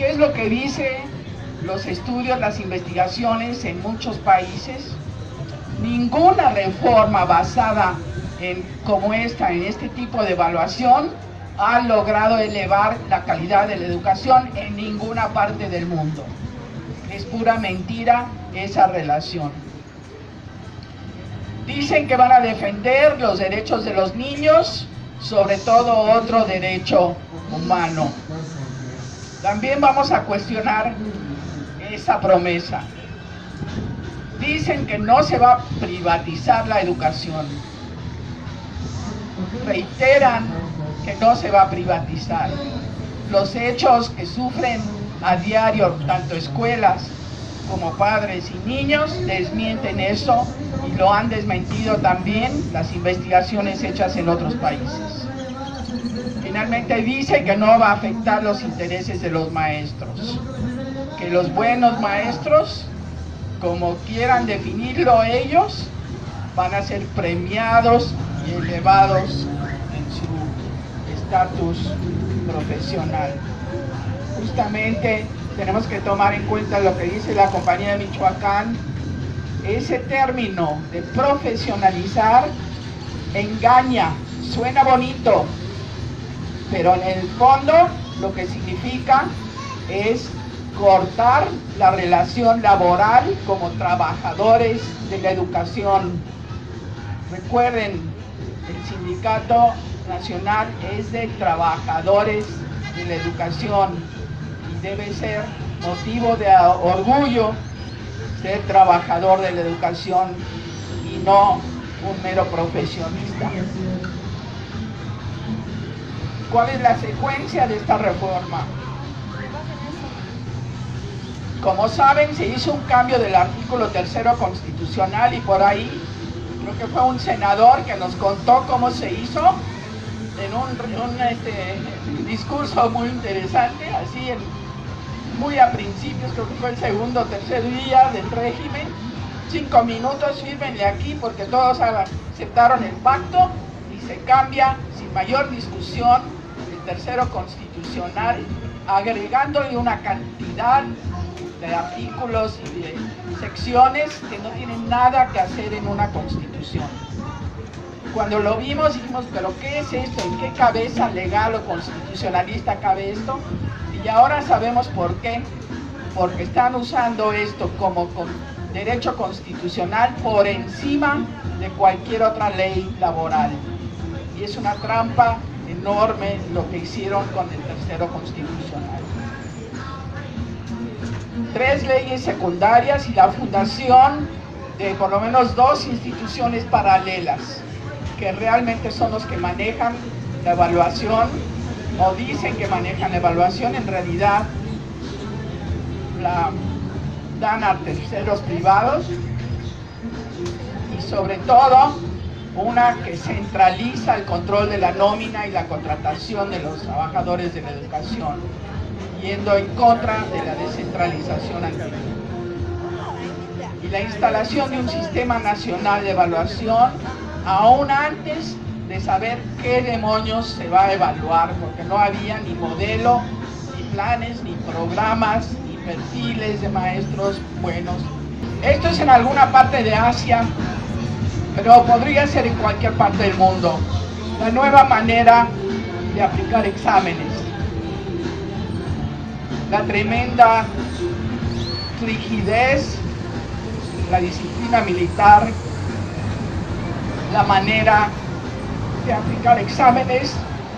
¿Qué es lo que dicen los estudios, las investigaciones en muchos países? Ninguna reforma basada como esta, en este tipo de evaluación, ha logrado elevar la calidad de la educación en ninguna parte del mundo. Es pura mentira esa relación. Dicen que van a defender los derechos de los niños, sobre todo otro derecho humano. También vamos a cuestionar esa promesa. Dicen que no se va a privatizar la educación. Reiteran que no se va a privatizar. Los hechos que sufren a diario tanto escuelas como padres y niños desmienten eso, y lo han desmentido también las investigaciones hechas en otros países. Finalmente dice que no va a afectar los intereses de los maestros, que los buenos maestros, como quieran definirlo ellos, van a ser premiados y elevados en su estatus profesional. Justamente tenemos que tomar en cuenta lo que dice la compañía de Michoacán. Ese término de profesionalizar engaña, suena bonito, pero en el fondo lo que significa es cortar la relación laboral como trabajadores de la educación. Recuerden, el Sindicato Nacional es de trabajadores de la educación y debe ser motivo de orgullo ser trabajador de la educación y no un mero profesionista. ¿Cuál es la secuencia de esta reforma? Como saben, se hizo un cambio del artículo 3º constitucional, y por ahí creo que fue un senador que nos contó cómo se hizo en un discurso muy interesante, así muy a principios, creo que fue el segundo o tercer día del régimen. 5 minutos, fírmenle aquí porque todos aceptaron el pacto, y se cambia sin mayor discusión el 3º constitucional, agregándole una cantidad de artículos y de secciones que no tienen nada que hacer en una constitución. Cuando lo vimos dijimos, ¿pero qué es esto? ¿En qué cabeza legal o constitucionalista cabe esto? Y ahora sabemos por qué. Porque están usando esto como derecho constitucional por encima de cualquier otra ley laboral. Y es una trampa enorme lo que hicieron con el 3º constitucional. 3 leyes secundarias y la fundación de por lo menos 2 instituciones paralelas, que realmente son los que manejan la evaluación, o dicen que manejan la evaluación. En realidad la dan a terceros privados, y sobre todo una que centraliza el control de la nómina y la contratación de los trabajadores de la educación, yendo en contra de la descentralización antigua. Y la instalación de un sistema nacional de evaluación, aún antes de saber qué demonios se va a evaluar, porque no había ni modelo, ni planes, ni programas, ni perfiles de maestros buenos. Esto es en alguna parte de Asia, pero podría ser en cualquier parte del mundo. La nueva manera de aplicar exámenes, la tremenda rigidez, la disciplina militar, la manera de aplicar exámenes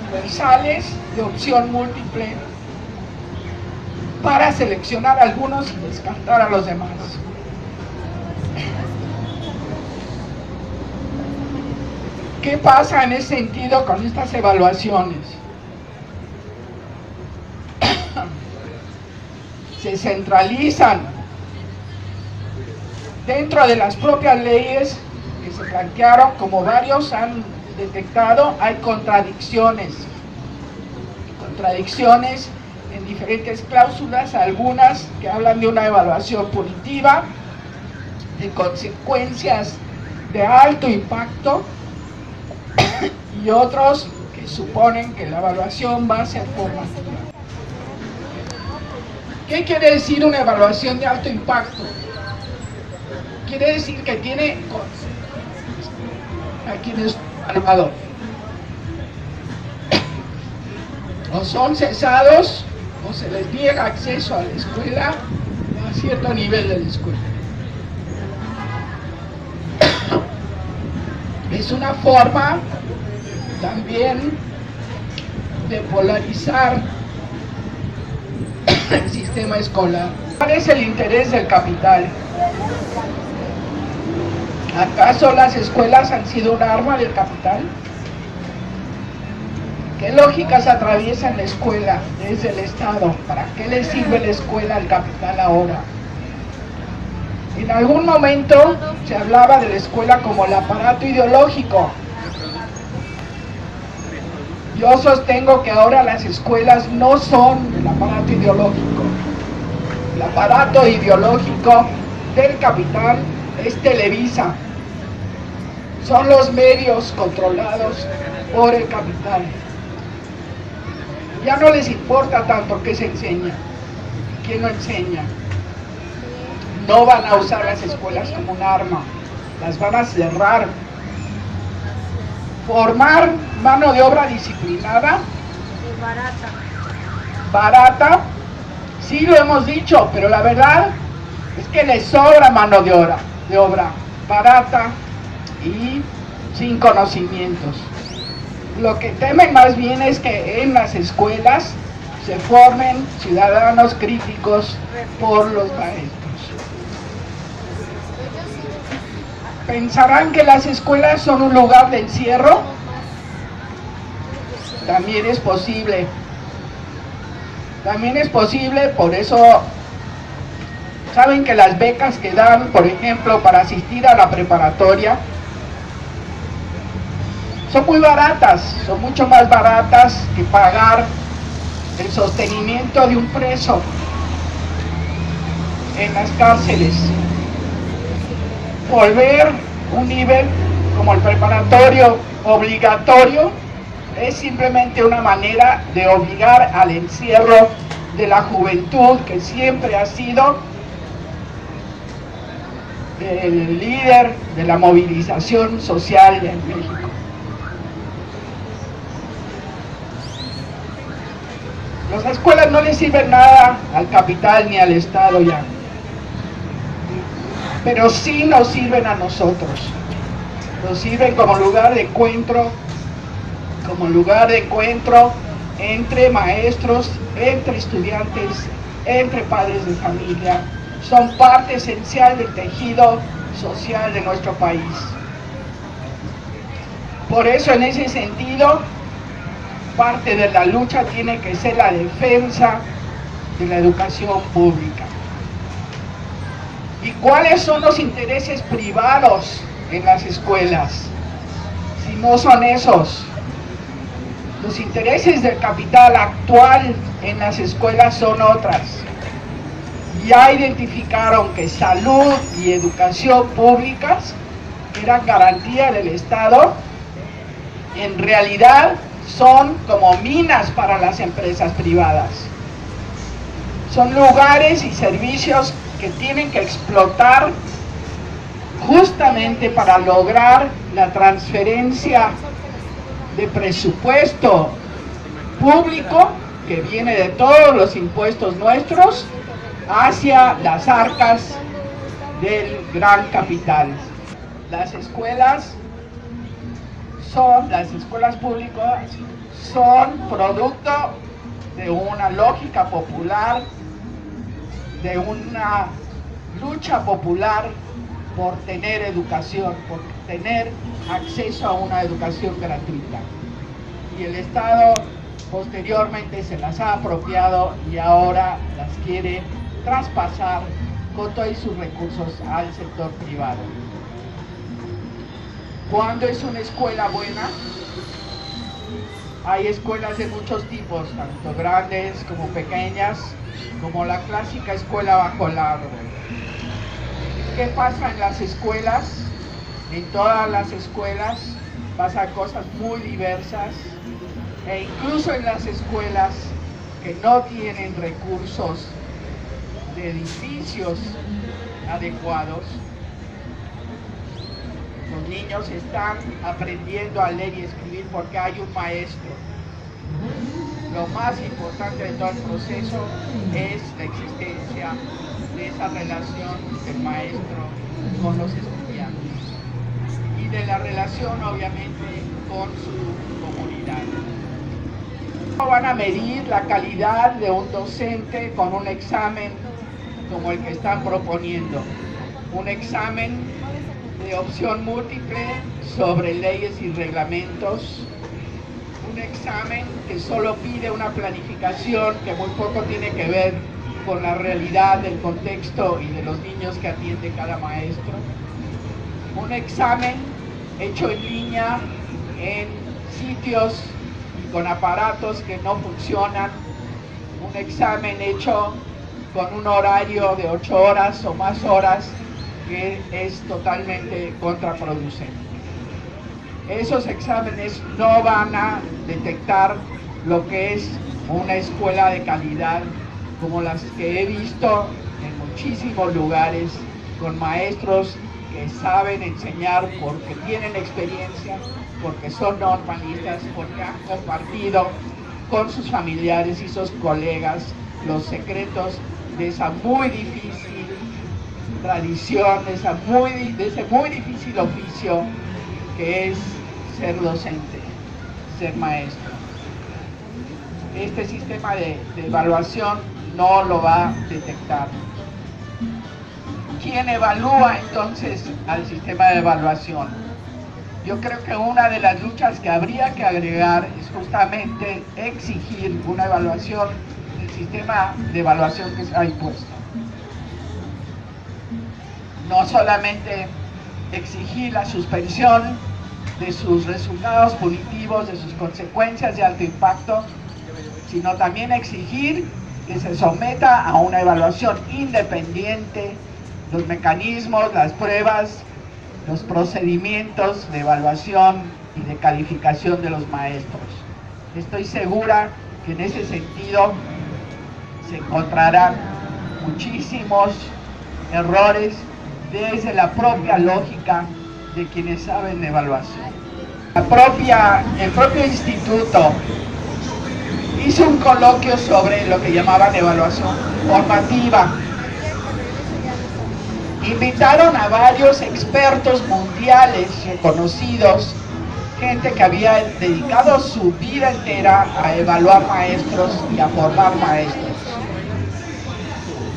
universales de opción múltiple para seleccionar a algunos y descartar a los demás. ¿Qué pasa en ese sentido con estas evaluaciones? Se centralizan dentro de las propias leyes que se plantearon, como varios han detectado. Hay contradicciones en diferentes cláusulas, algunas que hablan de una evaluación punitiva, de consecuencias de alto impacto, y otros que suponen que la evaluación va a ser formativa. ¿Qué quiere decir una evaluación de alto impacto? Quiere decir que tiene a quienes evaluador o son cesados o se les niega acceso a la escuela o a cierto nivel de la escuela. Es una forma también de polarizar el sistema escolar. ¿Cuál es el interés del capital? ¿Acaso las escuelas han sido un arma del capital? ¿Qué lógicas atraviesan la escuela desde el Estado? ¿Para qué le sirve la escuela al capital ahora? En algún momento se hablaba de la escuela como el aparato ideológico. Yo sostengo que ahora las escuelas no son el aparato ideológico. El aparato ideológico del capital es Televisa. Son los medios controlados por el capital. Ya no les importa tanto qué se enseña, quién lo enseña. No van a usar las escuelas como un arma, las van a cerrar. Formar mano de obra disciplinada, barata, sí lo hemos dicho, pero la verdad es que les sobra mano de obra barata y sin conocimientos. Lo que temen más bien es que en las escuelas se formen ciudadanos críticos por los maestros. ¿Pensarán que las escuelas son un lugar de encierro? También es posible. También es posible, por eso saben que las becas que dan, por ejemplo, para asistir a la preparatoria, son muy baratas, son mucho más baratas que pagar el sostenimiento de un preso en las cárceles. Volver un nivel como el preparatorio obligatorio es simplemente una manera de obligar al encierro de la juventud, que siempre ha sido el líder de la movilización social en México. Las escuelas no le sirven nada al capital ni al Estado ya, pero sí nos sirven a nosotros. Nos sirven como lugar de encuentro, entre maestros, entre estudiantes, entre padres de familia. Son parte esencial del tejido social de nuestro país. Por eso, en ese sentido, parte de la lucha tiene que ser la defensa de la educación pública. ¿Y cuáles son los intereses privados en las escuelas? Si no son esos. Los intereses del capital actual en las escuelas son otras. Ya identificaron que salud y educación públicas eran garantía del Estado. En realidad son como minas para las empresas privadas. Son lugares y servicios que tienen que explotar justamente para lograr la transferencia de presupuesto público que viene de todos los impuestos nuestros hacia las arcas del gran capital. Las escuelas públicas son producto de una lógica popular, de una lucha popular por tener educación, por tener acceso a una educación gratuita. Y el Estado posteriormente se las ha apropiado y ahora las quiere traspasar con todos sus recursos al sector privado. ¿Cuándo es una escuela buena? Hay escuelas de muchos tipos, tanto grandes como pequeñas, como la clásica escuela bajo el árbol. ¿Qué pasa en las escuelas? En todas las escuelas pasan cosas muy diversas, e incluso en las escuelas que no tienen recursos de edificios adecuados. Los niños están aprendiendo a leer y escribir porque hay un maestro. Lo más importante de todo el proceso es la existencia de esa relación del maestro con los estudiantes y de la relación obviamente con su comunidad. No van a medir la calidad de un docente con un examen como el que están proponiendo, un examen de opción múltiple sobre leyes y reglamentos, un examen que solo pide una planificación que muy poco tiene que ver con la realidad del contexto y de los niños que atiende cada maestro, un examen hecho en línea en sitios y con aparatos que no funcionan, un examen hecho con un horario de 8 horas o más horas que es totalmente contraproducente. Esos exámenes no van a detectar lo que es una escuela de calidad como las que he visto en muchísimos lugares, con maestros que saben enseñar porque tienen experiencia, porque son normalistas, porque han compartido con sus familiares y sus colegas los secretos de esa muy difícil tradición, de ese muy difícil oficio que es ser docente, ser maestro. Este sistema de evaluación no lo va a detectar. ¿Quién evalúa entonces al sistema de evaluación? Yo creo que una de las luchas que habría que agregar es justamente exigir una evaluación del sistema de evaluación que se ha impuesto. No solamente exigir la suspensión de sus resultados punitivos, de sus consecuencias de alto impacto, sino también exigir que se someta a una evaluación independiente los mecanismos, las pruebas, los procedimientos de evaluación y de calificación de los maestros. Estoy segura que en ese sentido se encontrarán muchísimos errores desde la propia lógica de quienes saben de evaluación. El propio instituto hizo un coloquio sobre lo que llamaban evaluación formativa. Invitaron a varios expertos mundiales reconocidos, gente que había dedicado su vida entera a evaluar maestros y a formar maestros.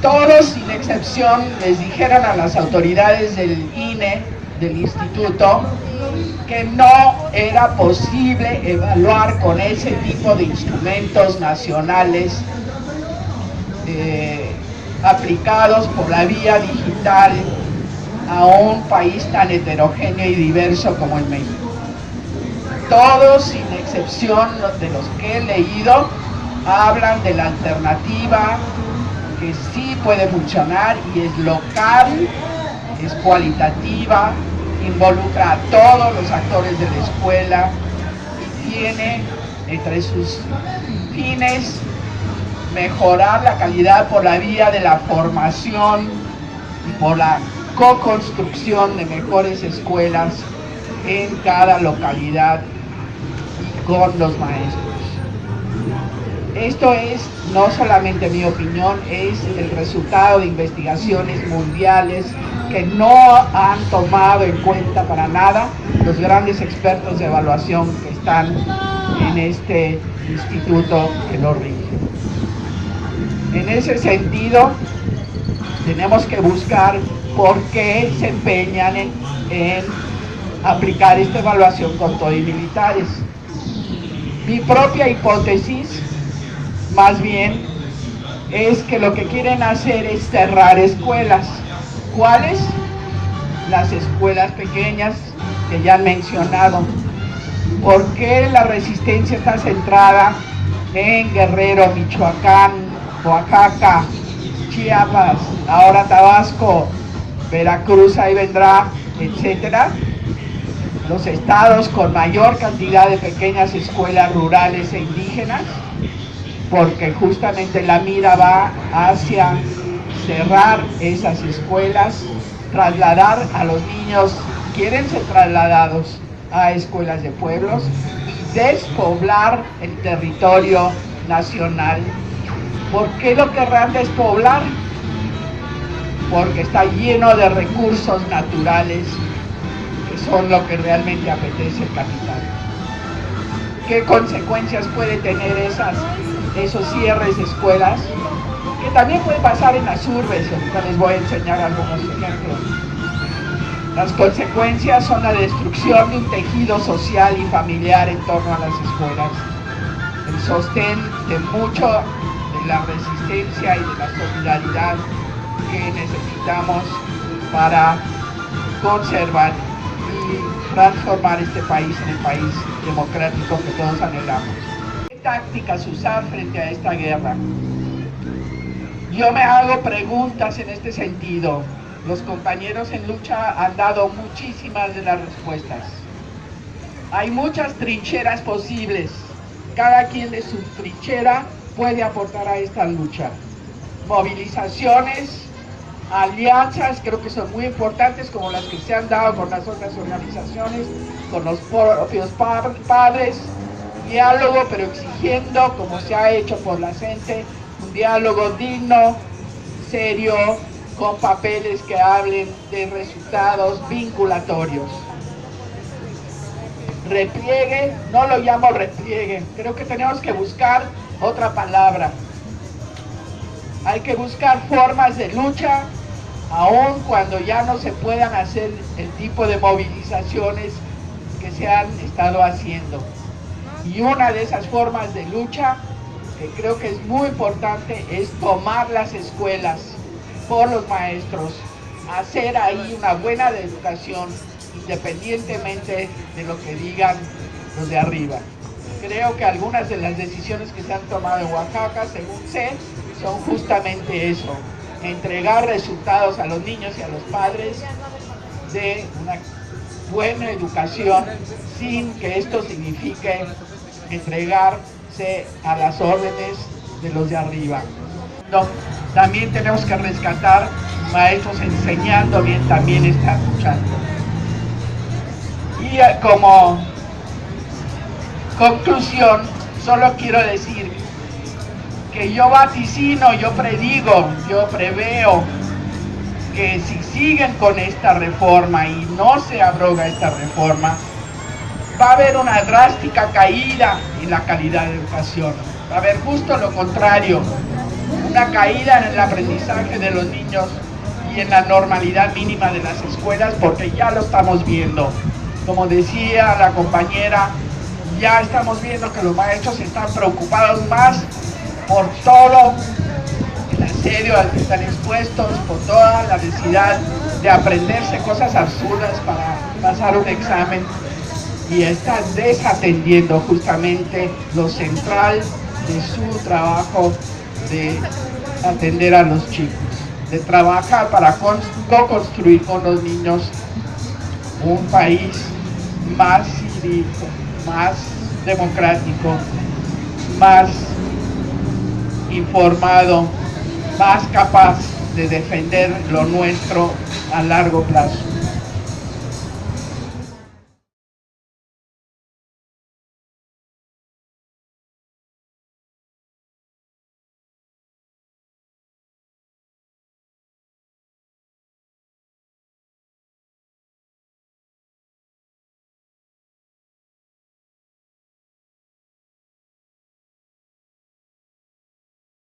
Todos, sin excepción, les dijeron a las autoridades del INE, del instituto, que no era posible evaluar con ese tipo de instrumentos nacionales aplicados por la vía digital a un país tan heterogéneo y diverso como el México. Todos, sin excepción de los que he leído, hablan de la alternativa que sí puede funcionar y es local, es cualitativa, involucra a todos los actores de la escuela y tiene entre sus fines mejorar la calidad por la vía de la formación y por la co-construcción de mejores escuelas en cada localidad y con los maestros. Esto es no solamente mi opinión, es el resultado de investigaciones mundiales que no han tomado en cuenta para nada los grandes expertos de evaluación que están en este instituto que lo rige. En ese sentido, tenemos que buscar por qué se empeñan en aplicar esta evaluación con todo y militares. Mi propia hipótesis, más bien, es que lo que quieren hacer es cerrar escuelas. ¿Cuáles? Las escuelas pequeñas que ya han mencionado. ¿Por qué la resistencia está centrada en Guerrero, Michoacán, Oaxaca, Chiapas, ahora Tabasco, Veracruz, ahí vendrá, etcétera? Los estados con mayor cantidad de pequeñas escuelas rurales e indígenas, porque justamente la mira va hacia cerrar esas escuelas, trasladar a los niños, quieren ser trasladados a escuelas de pueblos y despoblar el territorio nacional. ¿Por qué lo querrán despoblar? Porque está lleno de recursos naturales que son lo que realmente apetece el capital. ¿Qué consecuencias puede tener esos cierres de escuelas? Que también puede pasar en las urbes. Ahorita les voy a enseñar algunos ejemplos. Las consecuencias son la destrucción de un tejido social y familiar en torno a las escuelas, el sostén de mucho de la resistencia y de la solidaridad que necesitamos para conservar y transformar este país en el país democrático que todos anhelamos. ¿Qué tácticas usar frente a esta guerra? Yo me hago preguntas en este sentido. Los compañeros en lucha han dado muchísimas de las respuestas. Hay muchas trincheras posibles. Cada quien de su trinchera puede aportar a esta lucha. Movilizaciones, alianzas, creo que son muy importantes, como las que se han dado con las otras organizaciones, con los propios padres. Diálogo, pero exigiendo, como se ha hecho por la gente, un diálogo digno, serio, con papeles que hablen de resultados vinculatorios. Repliegue, no lo llamo repliegue, creo que tenemos que buscar otra palabra. Hay que buscar formas de lucha, aun cuando ya no se puedan hacer el tipo de movilizaciones que se han estado haciendo. Y una de esas formas de lucha, que creo que es muy importante, es tomar las escuelas por los maestros, hacer ahí una buena educación, independientemente de lo que digan los de arriba. Creo que algunas de las decisiones que se han tomado en Oaxaca, según sé, son justamente eso, entregar resultados a los niños y a los padres de una buena educación, sin que esto signifique entregarse a las órdenes de los de arriba. No, también tenemos que rescatar maestros enseñando bien, también están luchando. Y como conclusión, solo quiero decir que yo vaticino, yo predigo, yo preveo que si siguen con esta reforma y no se abroga esta reforma, va a haber una drástica caída en la calidad de educación. Va a haber justo lo contrario, una caída en el aprendizaje de los niños y en la normalidad mínima de las escuelas, porque ya lo estamos viendo. Como decía la compañera, ya estamos viendo que los maestros están preocupados más por todo el asedio al que están expuestos, por toda la necesidad de aprenderse cosas absurdas para pasar un examen, y están desatendiendo justamente lo central de su trabajo de atender a los chicos, de trabajar para co-construir con los niños un país más cívico, más democrático, más informado, más capaz de defender lo nuestro a largo plazo.